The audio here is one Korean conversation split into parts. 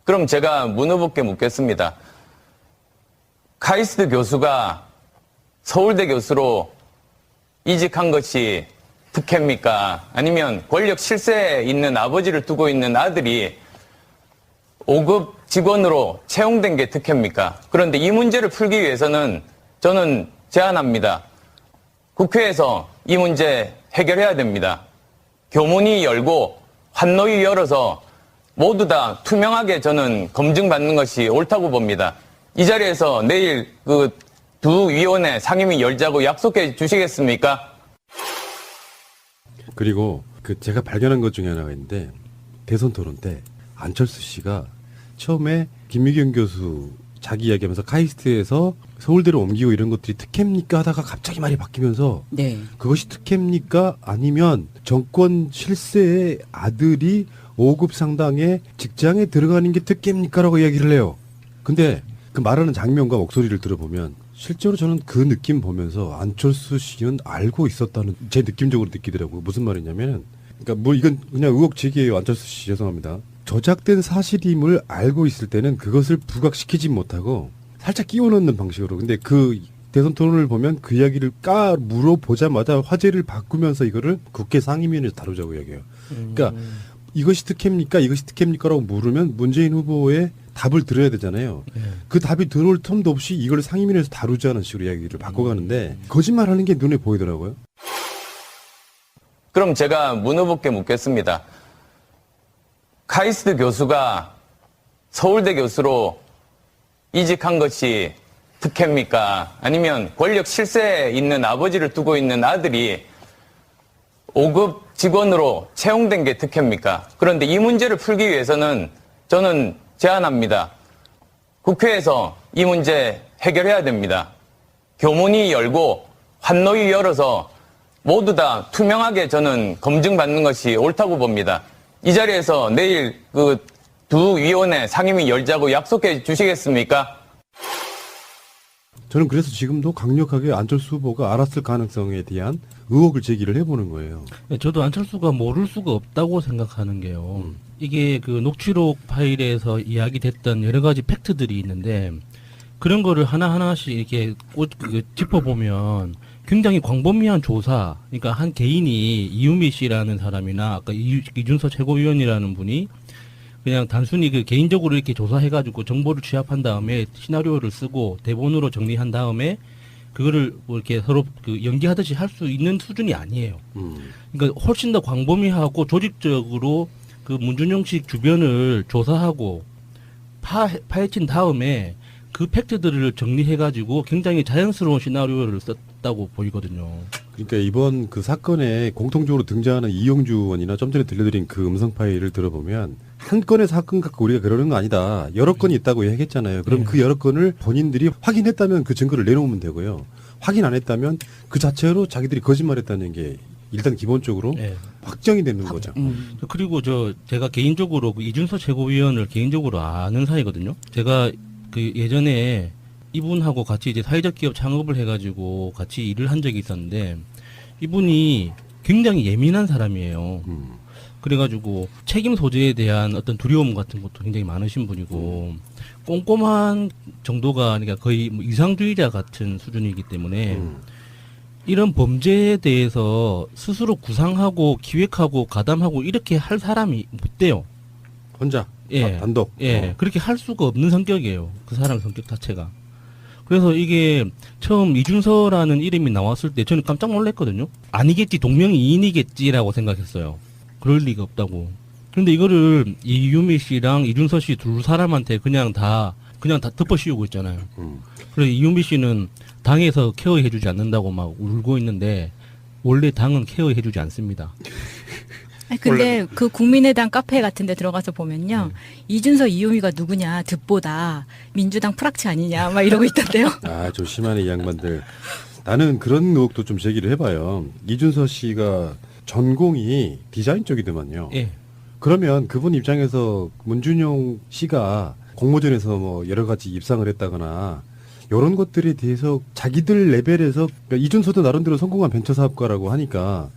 그럼 제가 문 후보께 묻겠습니다. 카이스트 교수가 서울대 교수로 이직한 것이 특혜입니까? 아니면 권력 실세에 있는 아버지를 두고 있는 아들이 5급 직원으로 채용된 게 특혜입니까? 그런데 이 문제를 풀기 위해서는 저는 제안합니다. 국회에서 이 문제 해결해야 됩니다. 교문이 열고 환노위 열어서 모두 다 투명하게 저는 검증받는 것이 옳다고 봅니다. 이 자리에서 내일 그 두 위원회 상임위 열자고 약속해 주시겠습니까? 그리고 제가 발견한 것 중에 하나가 있는데 대선 토론 때 안철수 씨가 처음에 김미경 교수 자기 이야기하면서 카이스트에서 서울대로 옮기고 이런 것들이 특혜입니까 하다가 갑자기 말이 바뀌면서 네. 그것이 특혜입니까 아니면 정권 실세의 아들이 5급 상당의 직장에 들어가는 게 특혜입니까 라고 이야기를 해요. 근데 그 말하는 장면과 목소리를 들어보면 실제로 저는 그 느낌 보면서 안철수 씨는 알고 있었다는 제 느낌적으로 느끼더라고요. 무슨 말이냐면 그러니까 뭐 이건 그냥 의혹 제기예요. 안철수 씨 죄송합니다. 저작된 사실임을 알고 있을 때는 그것을 부각시키지 못하고 살짝 끼워 넣는 방식으로. 근데 그 대선 토론을 보면 그 이야기를 물어보자마자 화제를 바꾸면서 이거를 국회 상임위원회에서 다루자고 이야기해요. 그러니까 이것이 특혜입니까? 이것이 특혜입니까? 라고 물으면 문재인 후보의 답을 들어야 되잖아요. 그 답이 들어올 틈도 없이 이걸 상임위원회에서 다루자는 식으로 이야기를 바꿔가는데 거짓말하는 게 눈에 보이더라고요. 그럼 제가 문 후보께 묻겠습니다. 카이스트 교수가 서울대 교수로 이직한 것이 특혜입니까? 아니면 권력 실세에 있는 아버지를 두고 있는 아들이 5급 직원으로 채용된 게 특혜입니까? 그런데 이 문제를 풀기 위해서는 저는 제안합니다. 국회에서 이 문제 해결해야 됩니다. 교문이 열고 환노위 열어서 모두 다 투명하게 저는 검증받는 것이 옳다고 봅니다. 이 자리에서 내일 그 두 위원회 상임위 열자고 약속해 주시겠습니까? 저는 그래서 지금도 강력하게 안철수 후보가 알았을 가능성에 대한 의혹을 제기를 해보는 거예요. 네, 저도 안철수가 모를 수가 없다고 생각하는 게요. 이게 그 녹취록 파일에서 이야기됐던 여러 가지 팩트들이 있는데 그런 거를 하나하나씩 이렇게 짚어보면 굉장히 광범위한 조사, 그러니까 한 개인이 이유미 씨라는 사람이나 아까 이준서 최고위원이라는 분이 그냥 단순히 그 개인적으로 이렇게 조사해가지고 정보를 취합한 다음에 시나리오를 쓰고 대본으로 정리한 다음에 그거를 뭐 이렇게 서로 그 연기하듯이 할 수 있는 수준이 아니에요. 그러니까 훨씬 더 광범위하고 조직적으로 그 문준용 씨 주변을 조사하고 파헤친 다음에 그 팩트들을 정리해가지고 굉장히 자연스러운 시나리오를 썼다고 보이거든요. 그러니까 이번 그 사건에 공통적으로 등장하는 이용주 의원이나 좀 전에 들려드린 그 음성 파일을 들어보면 한 건의 사건 갖고 우리가 그러는 거 아니다. 여러 건이 있다고 얘기했잖아요. 그럼 그 여러 건을 본인들이 확인했다면 그 증거를 내놓으면 되고요. 확인 안 했다면 그 자체로 자기들이 거짓말했다는 게 일단 기본적으로 확정이 되는 거죠. 그리고 제가 개인적으로 그 이준서 최고위원을 개인적으로 아는 사이거든요. 제가 그 예전에 이분하고 같이 이제 사회적 기업 창업을 해가지고 같이 일을 한 적이 있었는데 이분이 굉장히 예민한 사람이에요. 그래가지고 책임 소재에 대한 어떤 두려움 같은 것도 굉장히 많으신 분이고 꼼꼼한 정도가 그러니까 거의 뭐 이상주의자 같은 수준이기 때문에 이런 범죄에 대해서 스스로 구상하고 기획하고 가담하고 이렇게 할 사람이 못 돼요. 혼자 단독. 그렇게 할 수가 없는 성격이에요. 그 사람 성격 자체가. 그래서 이게 처음 이준서라는 이름이 나왔을 때 저는 깜짝 놀랐거든요. 아니겠지, 동명이인이겠지라고 생각했어요. 그럴 리가 없다고. 그런데 이거를 이유미 씨랑 이준서 씨 두 사람한테 그냥 다 덮어 씌우고 있잖아요. 그래서 이유미 씨는 당에서 케어해주지 않는다고 막 울고 있는데 원래 당은 케어해주지 않습니다. 아니, 근데 그 국민의당 카페 같은 데 들어가서 보면요. 이준서 이유미가 누구냐, 득보다 민주당 프락치 아니냐, 막 이러고 있던데요. 아, 조심하네, 이 양반들. 나는 그런 의혹도 좀 제기를 해봐요. 이준서 씨가 전공이 디자인 쪽이더만요. 예. 그러면 그분 입장에서 문준용 씨가 공모전에서 뭐 여러 가지 입상을 했다거나 이런 것들에 대해서 자기들 레벨에서 그러니까 이준서도 나름대로 성공한 벤처 사업가라고 하니까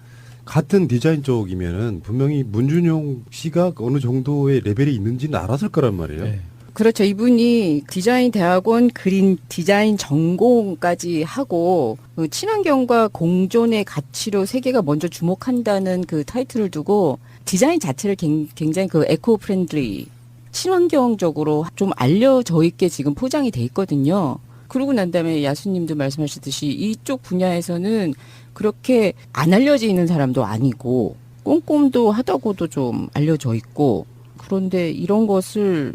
같은 디자인 쪽이면은 분명히 문준용 씨가 어느 정도의 레벨이 있는지는 알았을 거란 말이에요. 네. 그렇죠. 이분이 디자인 대학원 그린 디자인 전공까지 하고 그 친환경과 공존의 가치로 세계가 먼저 주목한다는 그 타이틀을 두고 디자인 자체를 굉장히 그 에코 프렌들리 친환경적으로 좀 알려져 있게 지금 포장이 돼 있거든요. 그러고 난 다음에 야수님도 말씀하셨듯이 이쪽 분야에서는 그렇게 안 알려져 있는 사람도 아니고 꼼꼼도 하다고도 좀 알려져 있고 그런데 이런 것을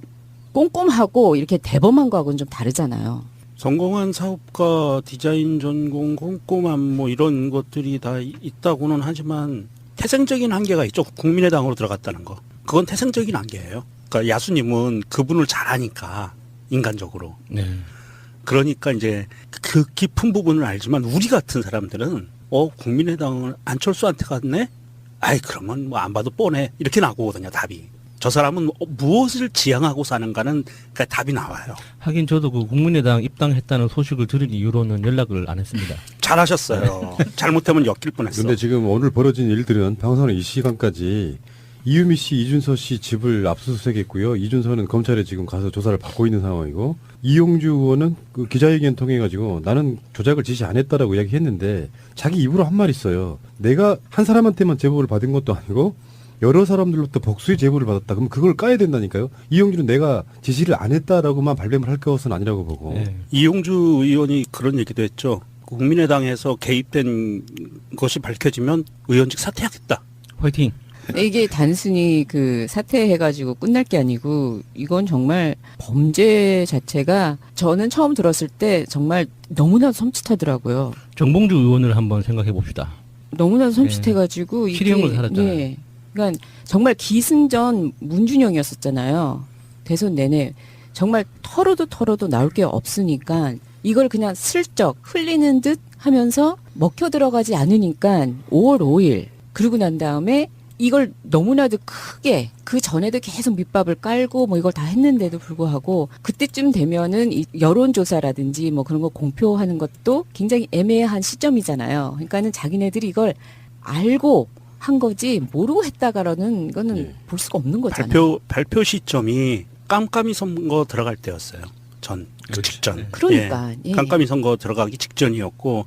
꼼꼼하고 이렇게 대범한 거하고는 좀 다르잖아요. 성공한 사업가, 디자인 전공, 꼼꼼함 뭐 이런 것들이 다 있다고는 하지만 태생적인 한계가 있죠. 국민의당으로 들어갔다는 거. 그건 태생적인 한계예요. 그러니까 야수님은 그분을 잘 아니까 인간적으로. 네. 그러니까 이제 그 깊은 부분을 알지만 우리 같은 사람들은 국민의당은 안철수한테 갔네? 아이 그러면 뭐 안 봐도 뻔해. 이렇게 나오거든요. 답이. 저 사람은 무엇을 지향하고 사는가는 그러니까 답이 나와요. 하긴 저도 그 국민의당 입당했다는 소식을 들은 이후로는 연락을 안 했습니다. 잘하셨어요. 잘못하면 엮일 뻔했어. 근데 지금 오늘 벌어진 일들은 방송은 이 시간까지 이유미 씨, 이준서 씨 집을 압수수색했고요. 이준서는 검찰에 지금 가서 조사를 받고 있는 상황이고 이용주 의원은 그 기자회견 통해 가지고 나는 조작을 지시 안 했다라고 이야기했는데 자기 입으로 한 말 있어요. 내가 한 사람한테만 제보를 받은 것도 아니고 여러 사람들로부터 복수의 제보를 받았다. 그럼 그걸 까야 된다니까요. 이용주는 내가 지시를 안 했다라고만 발뺌을 할 것은 아니라고 보고. 네. 이용주 의원이 그런 얘기도 했죠. 국민의당에서 개입된 것이 밝혀지면 의원직 사퇴하겠다. 화이팅! 이게 단순히 그 사퇴해가지고 끝날 게 아니고 이건 정말 범죄 자체가 저는 처음 들었을 때 정말 너무나도 섬찟하더라고요. 정봉주 의원을 한번 생각해 봅시다. 너무나도 섬찟해가지고 이게 실형을 살았잖아요. 네. 그러니까 정말 기승전 문준영이었었잖아요. 대선 내내 정말 털어도 나올 게 없으니까 이걸 그냥 슬쩍 흘리는 듯 하면서 먹혀 들어가지 않으니까 5월 5일 그러고 난 다음에 이걸 너무나도 크게 그 전에도 계속 밑밥을 깔고 뭐 이걸 다 했는데도 불구하고 그때쯤 되면은 이 여론조사라든지 뭐 그런 거 공표하는 것도 굉장히 애매한 시점이잖아요. 그러니까는 자기네들이 이걸 알고 한 거지 모르고 했다가라는 거는 예. 볼 수가 없는 거잖아요. 발표 시점이 깜깜이 선거 들어갈 때였어요. 그 직전. 그러니까, 예. 깜깜이 선거 들어가기 직전이었고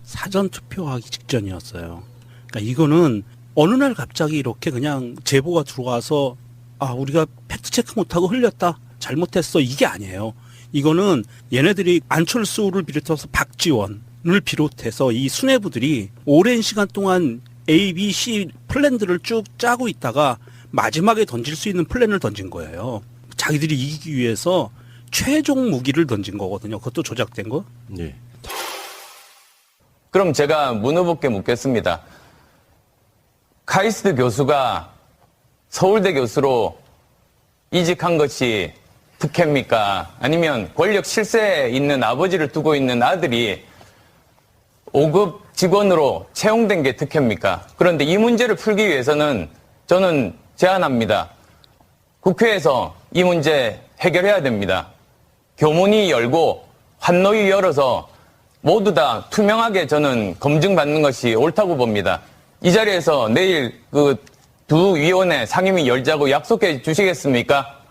사전 투표하기 직전이었어요. 그러니까 이거는 어느 날 갑자기 이렇게 그냥 제보가 들어와서 우리가 팩트 체크 못하고 흘렸다. 잘못했어. 이게 아니에요. 이거는 얘네들이 안철수를 비롯해서 박지원을 비롯해서 이 수뇌부들이 오랜 시간 동안 A, B, C 플랜들을 쭉 짜고 있다가 마지막에 던질 수 있는 플랜을 던진 거예요. 자기들이 이기기 위해서 최종 무기를 던진 거거든요. 그것도 조작된 거. 예. 그럼 제가 문 후보께 묻겠습니다. 카이스트 교수가 서울대 교수로 이직한 것이 특혜입니까? 아니면 권력 실세에 있는 아버지를 두고 있는 아들이 5급 직원으로 채용된 게 특혜입니까? 그런데 이 문제를 풀기 위해서는 저는 제안합니다. 국회에서 이 문제 해결해야 됩니다. 교문이 열고 환노위 열어서 모두 다 투명하게 저는 검증받는 것이 옳다고 봅니다. 이 자리에서 내일 그 두 위원회 상임위 열자고 약속해 주시겠습니까?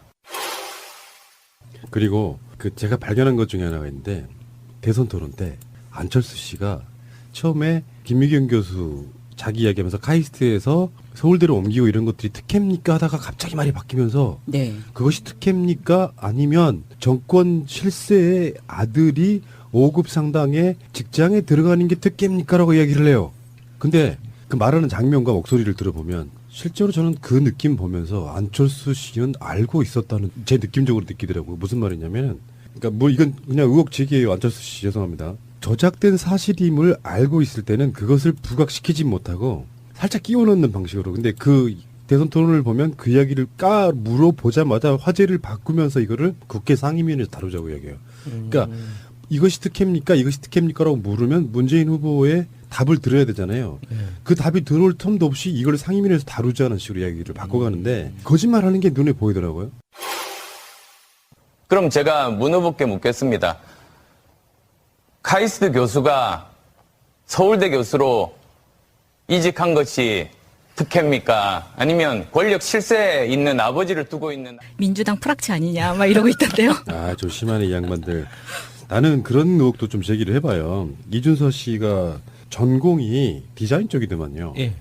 그리고 그 제가 발견한 것 중에 하나가 있는데 대선 토론 때 안철수 씨가 처음에 김미경 교수 자기 이야기하면서 카이스트에서 서울대로 옮기고 이런 것들이 특혜입니까 하다가 갑자기 말이 바뀌면서 네. 그것이 특혜입니까 아니면 정권 실세의 아들이 5급 상당의 직장에 들어가는 게 특혜입니까 라고 이야기를 해요. 근데 그 말하는 장면과 목소리를 들어보면 실제로 저는 그 느낌 보면서 안철수 씨는 알고 있었다는 제 느낌적으로 느끼더라고요. 무슨 말이냐면 그러니까 뭐 이건 그냥 의혹 제기예요. 안철수 씨 죄송합니다. 저작된 사실임을 알고 있을 때는 그것을 부각시키지 못하고 살짝 끼워 넣는 방식으로. 근데 그 대선 토론을 보면 그 이야기를 물어보자마자 화제를 바꾸면서 이거를 국회 상임위원회에서 다루자고 이야기해요. 그러니까 이것이 특혜입니까? 이것이 특혜입니까? 라고 물으면 문재인 후보의 답을 들어야 되잖아요. 그 답이 들어올 틈도 없이 이걸 상임위에서 다루자는 식으로 이야기를 바꿔가는데 거짓말하는 게 눈에 보이더라고요. 그럼 제가 문 후보께 묻겠습니다. 카이스트 교수가 서울대 교수로 이직한 것이 특혜입니까? 아니면 권력 실세에 있는 아버지를 두고 있는 민주당 프락치 아니냐 막 이러고 있던데요. 아, 좀 심하네, 이 양반들. 나는 그런 의혹도 좀 제기를 해봐요. 이준서 씨가 전공이 디자인 쪽이더만요. 예.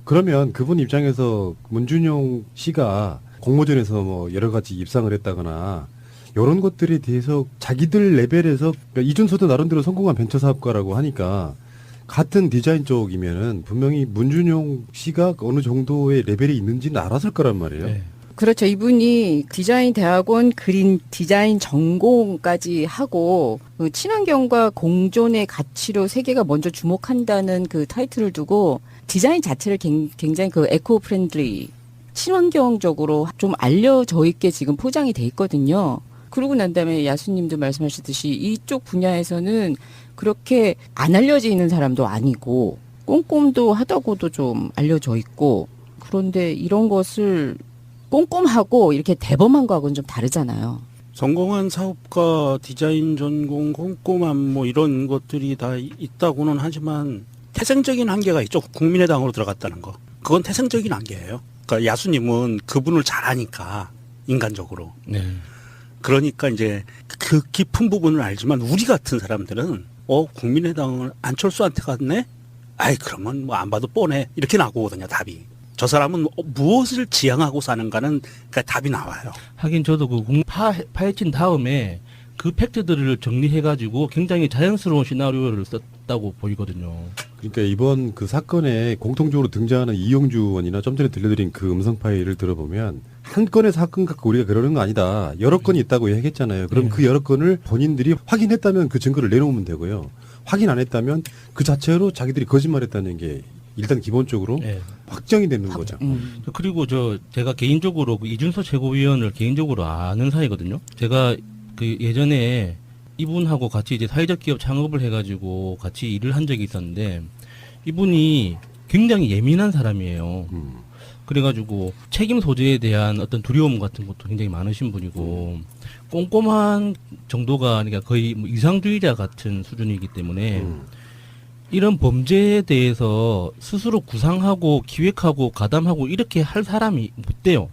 그러면 그분 입장에서 문준용 씨가 공모전에서 뭐 여러 가지 입상을 했다거나 이런 것들에 대해서 자기들 레벨에서 그러니까 이준서도 나름대로 성공한 벤처 사업가라고 하니까 같은 디자인 쪽이면은 분명히 문준용 씨가 어느 정도의 레벨이 있는지는 알았을 거란 말이에요. 예. 그렇죠. 이분이 디자인 대학원 그린 디자인 전공까지 하고 그 친환경과 공존의 가치로 세계가 먼저 주목한다는 그 타이틀을 두고 디자인 자체를 굉장히 그 에코 프렌들리 친환경적으로 좀 알려져 있게 지금 포장이 돼 있거든요. 그러고 난 다음에 야수님도 말씀하셨듯이 이쪽 분야에서는 그렇게 안 알려져 있는 사람도 아니고 꼼꼼도 하다고도 좀 알려져 있고 그런데 이런 것을 꼼꼼하고 이렇게 대범한 거하고는 좀 다르잖아요. 성공한 사업가, 디자인 전공, 꼼꼼함 뭐 이런 것들이 다 있다고는 하지만 태생적인 한계가 있죠. 국민의당으로 들어갔다는 거. 그건 태생적인 한계예요. 그러니까 야수님은 그분을 잘 아니까 인간적으로. 네. 그러니까 이제 그 깊은 부분을 알지만 우리 같은 사람들은 국민의당을 안철수한테 갔네? 아이 그러면 뭐 안 봐도 뻔해. 이렇게 나오거든요, 답이. 저 사람은 무엇을 지향하고 사는가는 그러니까 답이 나와요. 하긴 저도 그 파헤친 다음에 그 팩트들을 정리해가지고 굉장히 자연스러운 시나리오를 썼다고 보이거든요. 그러니까 이번 그 사건에 공통적으로 등장하는 이용주 의원이나 좀 전에 들려드린 그 음성 파일을 들어보면 한 건의 사건 갖고 우리가 그러는 거 아니다. 여러 건이 있다고 얘기했잖아요. 그럼 그 여러 건을 본인들이 확인했다면 그 증거를 내놓으면 되고요. 확인 안 했다면 그 자체로 자기들이 거짓말했다는 게 일단 기본적으로 예. 확정이 되는 거죠. 그리고 제가 개인적으로 그 이준서 최고위원을 개인적으로 아는 사이거든요. 제가 그 예전에 이분하고 같이 이제 사회적 기업 창업을 해가지고 같이 일을 한 적이 있었는데 이분이 굉장히 예민한 사람이에요. 그래가지고 책임 소재에 대한 어떤 두려움 같은 것도 굉장히 많으신 분이고 꼼꼼한 정도가 그러니까 거의 뭐 이상주의자 같은 수준이기 때문에 이런 범죄에 대해서 스스로 구상하고 기획하고 가담하고 이렇게 할 사람이 못 돼요.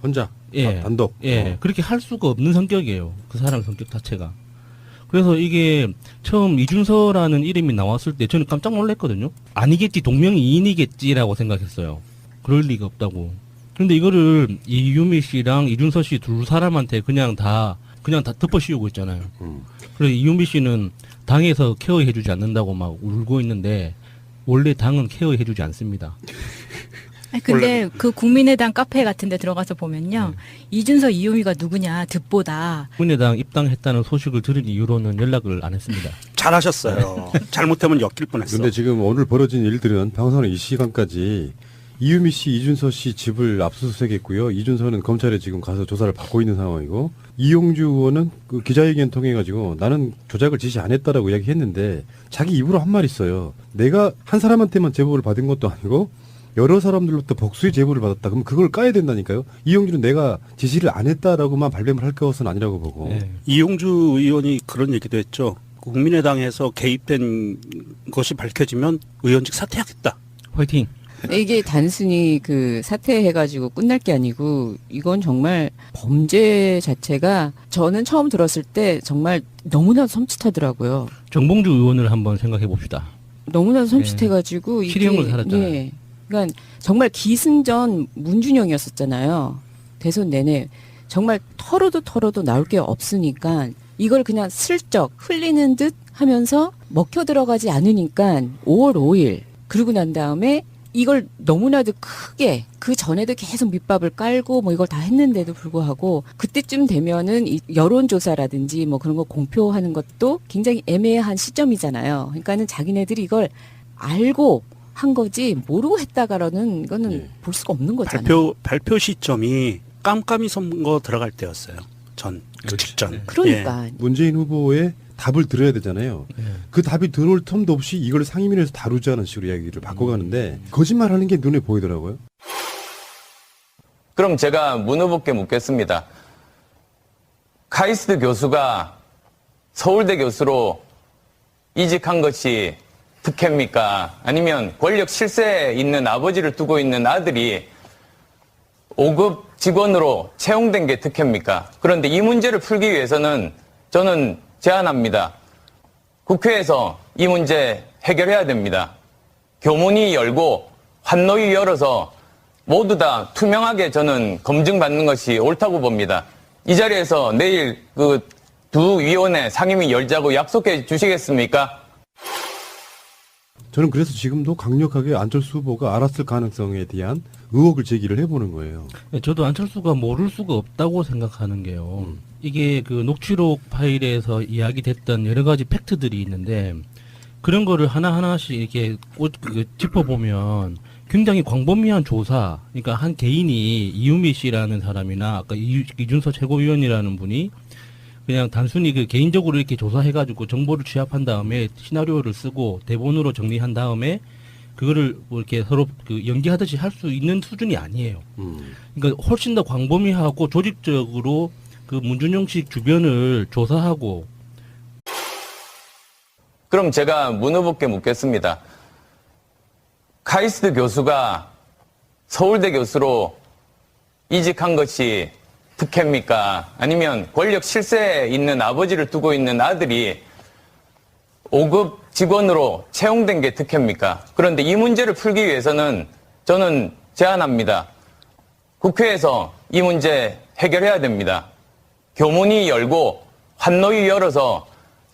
혼자 예. 단독. 예. 그렇게 할 수가 없는 성격이에요. 그 사람 성격 자체가. 그래서 이게 처음 이준서라는 이름이 나왔을 때 저는 깜짝 놀랐거든요. 아니겠지, 동명이인이겠지라고 생각했어요. 그럴 리가 없다고. 그런데 이거를 이유미 씨랑 이준서 씨 두 사람한테 그냥 다 덮어 씌우고 있잖아요. 그래서 이유미 씨는 당에서 케어해주지 않는다고 막 울고 있는데 원래 당은 케어해주지 않습니다. 아니, 근데 그 국민의당 카페 같은 데 들어가서 보면요. 이준서 이유미가 누구냐 득보다 국민의당 입당했다는 소식을 들은 이후로는 연락을 안 했습니다. 잘하셨어요. 잘못하면 엮일 뻔했어. 근데 지금 오늘 벌어진 일들은 방송하는 이 시간까지 이유미 씨, 이준서 씨 집을 압수수색했고요. 이준서는 검찰에 지금 가서 조사를 받고 있는 상황이고 이용주 의원은 그 기자회견 통해 가지고 나는 조작을 지시 안 했다라고 이야기했는데 자기 입으로 한 말 있어요. 내가 한 사람한테만 제보를 받은 것도 아니고 여러 사람들로부터 복수의 제보를 받았다. 그럼 그걸 까야 된다니까요. 이용주는 내가 지시를 안 했다라고만 발뺌을 할 것은 아니라고 보고. 네. 이용주 의원이 그런 얘기도 했죠. 국민의당에서 개입된 것이 밝혀지면 의원직 사퇴하겠다. 화이팅! 이게 단순히 그 사퇴해가지고 끝날 게 아니고 이건 정말 범죄 자체가 저는 처음 들었을 때 정말 너무나도 섬찟하더라고요. 정봉주 의원을 한번 생각해 봅시다. 너무나도 섬찟해가지고 이게 실형을 살았잖아요. 예. 그러니까 정말 기승전 문준영이었었잖아요. 대선 내내 정말 털어도 나올 게 없으니까 이걸 그냥 슬쩍 흘리는 듯 하면서 먹혀 들어가지 않으니까 5월 5일 그러고 난 다음에 이걸 너무나도 크게 그 전에도 계속 밑밥을 깔고 뭐 이걸 다 했는데도 불구하고 그때쯤 되면은 이 여론조사라든지 뭐 그런 거 공표하는 것도 굉장히 애매한 시점이잖아요. 그러니까는 자기네들이 이걸 알고 한 거지 모르고 했다가라는 거는 예. 볼 수가 없는 거잖아요. 발표 시점이 깜깜이 선거 들어갈 때였어요. 그 직전. 그러니까 문재인 후보의 답을 들어야 되잖아요. 그 답이 들어올 틈도 없이 이걸 상임위에서 다루자는 식으로 이야기를 바꿔가는데 거짓말하는 게 눈에 보이더라고요. 그럼 제가 문 후보께 묻겠습니다. 카이스트 교수가 서울대 교수로 이직한 것이 특혜입니까? 아니면 권력 실세에 있는 아버지를 두고 있는 아들이 5급 직원으로 채용된 게 특혜입니까? 그런데 이 문제를 풀기 위해서는 저는 제안합니다. 국회에서 이 문제 해결해야 됩니다. 교문이 열고 환노위 열어서 모두 다 투명하게 저는 검증받는 것이 옳다고 봅니다. 이 자리에서 내일 그 두 위원회 상임위 열자고 약속해 주시겠습니까? 저는 그래서 지금도 강력하게 안철수 후보가 알았을 가능성에 대한 의혹을 제기를 해보는 거예요. 네, 저도 안철수가 모를 수가 없다고 생각하는 게요. 이게 그 녹취록 파일에서 이야기됐던 여러 가지 팩트들이 있는데 그런 거를 하나하나씩 이렇게 짚어보면 굉장히 광범위한 조사, 그러니까 한 개인이 이유미 씨라는 사람이나 아까 이준서 최고위원이라는 분이 그냥 단순히 그 개인적으로 이렇게 조사해가지고 정보를 취합한 다음에 시나리오를 쓰고 대본으로 정리한 다음에 그거를 뭐 이렇게 서로 그 연기하듯이 할 수 있는 수준이 아니에요. 그러니까 훨씬 더 광범위하고 조직적으로 그 문준용 씨 주변을 조사하고. 그럼 제가 문 후보께 묻겠습니다. 카이스트 교수가 서울대 교수로 이직한 것이 특혜입니까? 아니면 권력 실세에 있는 아버지를 두고 있는 아들이 5급 직원으로 채용된 게 특혜입니까? 그런데 이 문제를 풀기 위해서는 저는 제안합니다. 국회에서 이 문제 해결해야 됩니다. 교문이 열고 환노위 열어서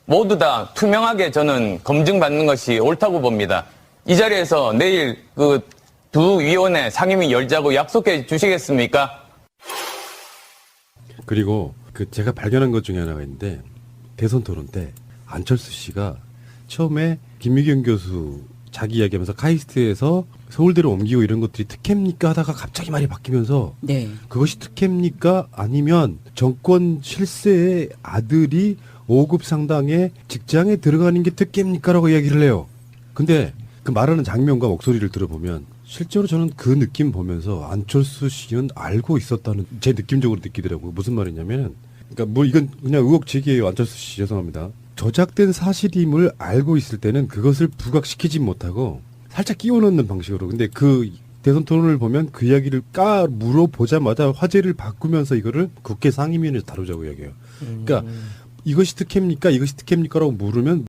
모두 다 투명하게 저는 검증받는 것이 옳다고 봅니다. 이 자리에서 내일 그 두 위원회 상임위 열자고 약속해 주시겠습니까? 그리고 그 제가 발견한 것 중에 하나가 있는데 대선 토론 때 안철수 씨가 처음에 김미경 교수 자기 이야기하면서 카이스트에서 서울대로 옮기고 이런 것들이 특혜입니까 하다가 갑자기 말이 바뀌면서 네. 그것이 특혜입니까 아니면 정권 실세의 아들이 5급 상당의 직장에 들어가는 게 특혜입니까라고 이야기를 해요. 근데 그 말하는 장면과 목소리를 들어보면 실제로 저는 그 느낌 보면서 안철수 씨는 알고 있었다는 제 느낌적으로 느끼더라고요. 무슨 말이냐면 그러니까 뭐 이건 그냥 의혹 제기예요. 안철수 씨 죄송합니다. 저작된 사실임을 알고 있을 때는 그것을 부각시키지 못하고 살짝 끼워 넣는 방식으로. 근데 그 대선 토론을 보면 그 이야기를 물어보자마자 화제를 바꾸면서 이거를 국회 상임위원회에서 다루자고 이야기해요. 그러니까 이것이 특혜입니까? 이것이 특혜입니까? 라고 물으면